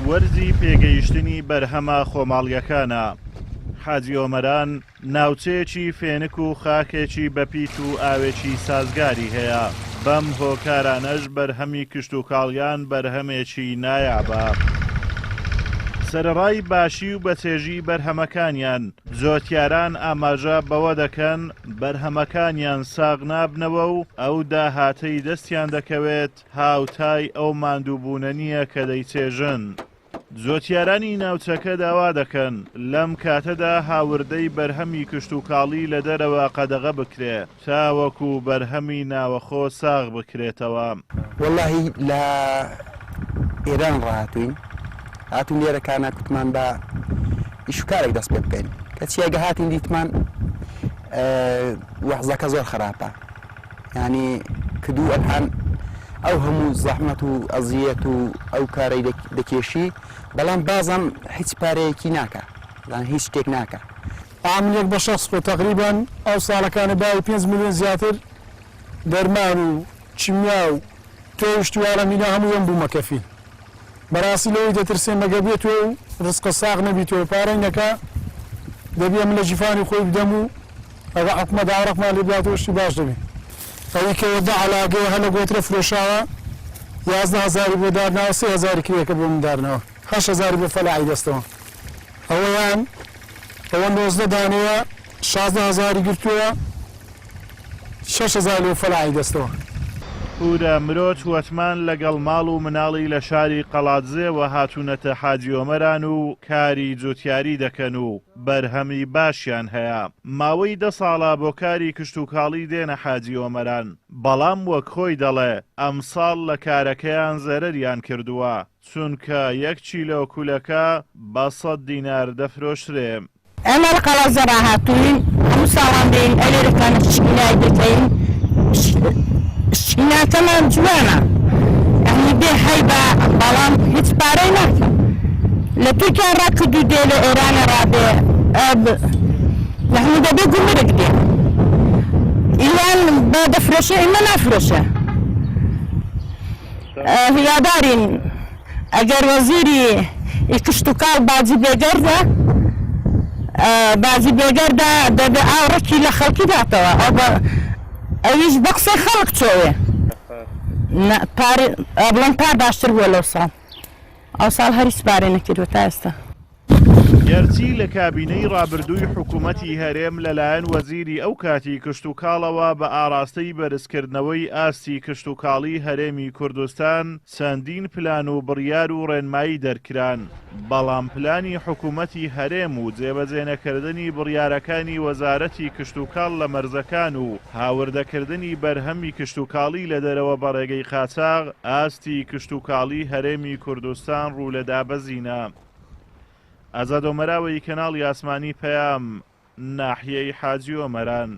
وەرزی پێگەیشتنی بەرهەمە خۆماڵیەکانە. حاجی ئۆمەران ناوچەیەکی فێنک و خاکێکی بەپیت و ئاوێکی سازگاری هەیە. بەم هۆکارانەش بەرهەمی کشت و کاڵیان بەرهەمێکی نایابە. سەرەڕای باشی و بەچێژی بەرهەمەکانیان زۆتیاران ئاماژە بەوە دەکەن بەرهەمەکانیان ساغ نابنەوە و ئەو داهاتەی دەستیان دەکەوێت هاوتای ئەو ماندووبوونە نییە کە دەیچێژن. زۆتیارانی ناوچەکە داوا دەکەن لەم کاتەدا هاوردەی بەرهەمی کشت و کاڵی لە دەرەوە قەدەغە بکرێ تا وەکو بەرهەمی ناوەخۆ ساغ بکرێتەوە. وەڵاهی لە ئێران ڕاهاتوین هاتوون لێرەکانە کوتمان بە ئیشکارێک دەست پێ بکەین کە چیاگە هاتین دیتمان وەحزەکە زۆر خراپە یعنی کردو ئەلحان ئەو هەموو زەحمەت و ئەزیەت و ئەو کارەی دەکێشی بەڵام بازم هیچ پارەیەکی ناکە هیچ شتێک ناکە. عاملێک بە شخص بۆ تقریبان ئەو ساڵەکانە باوی 5 ملیۆن زیاتر دەرمان و چیمیا و تۆشتوارە مینا هەموو ەم بوو مەکەفی بەڕاستی لەوەی دەترسێن مەگە بێتوە و ڕزقە ساغ نەبیتەوە پارەی نەکە دەبێ من لە جیفانی خۆی بدەم و ئەوە حکومە داوەڕقمان لێ بڵاتەوەشتی باش دەبێت ئەوەی کەوەدا عەلاگەیە هەلە گۆترە فرۆشاوە 11,000 بۆ دارناوە 3,000 کرێکە بۆ من دارنەوە 8,000 بۆ فەلاعی دەستەوە ئەوەیان ئەوە 19 دانەیە 16,000 گرتووە 6,000 بۆ فەلاعی دەستەوە. پورە مرۆت وەتمان لەگەڵ ماڵ و مناڵی لە شاری قەڵاتزێوە هاتوونەتە حاجی ئۆمەران و کاری جوتیاری دەکەن و بەرهەمی باشیان هەیە. ماوەی 10 ساڵە بۆ کاری کشت و کاڵی دێنە حاجی ئۆمەران بەڵام وەک خۆی دەڵێ ئەمساڵ لە کارەکەیان زەرەریان کردووە چونکە 1 کیلۆ کولەکە بە 100 دینار دەفرۆشرێ. ئەمە لە قەڵاتزە هاتوین هەموو ساڵان دێن ئەلێرەکانە شکینای دەکەین شیناتەمان جوانە ئەنی بێ هەیبە بەڵام هیچ پارەی ناکە لە تورکیا ڕاکردو دێ لە ئێرانە ڕابێ یعنی دەبێ گومرگ دێ ئیران بە دەفرۆشە ئێمە نافرۆشە. هیوادارین ئەگەر وەزیری کشت و کاڵ باجی بێگەردە باجی بێگەردە دەبێ ئاوڕێکی لە خەڵکی داتەوە ئەویش بە قسەی خەڵک چۆوێ بڵێن پار باشتر بووە لەو ساڵ ئەو ساڵ هەریچ پارێ نەکردوە تا ئێستا. گەرچی لە کابینەی ڕابردووی حکوومەتی هەرێم لەلایەن وەزیری ئەو کاتی کشت و کاڵەوە بە ئاراستەی بەرزکردنەوەی ئاستی کشت و کاڵی هەرێمی کوردستان چەندین پلان و بڕیار و ڕێنمایی دەرکران بەڵام پلانی حکوومەتی هەرێم و جێبەجێنەکردنی بڕیارەکانی وەزارەتی کشت و کاڵ لە مەرزەکان و هاوردەکردنی بەرهەمی کشت و کاڵی لە دەرەوە بەڕێگەی قاچاغ ئاستی کشت و کاڵی هەرێمی کوردستان ڕوو لە دابەزینە. ئازاد ئۆمەراوەی کەناڵی ئاسمانی پەیام ناحیەی حاجی ئۆمەران.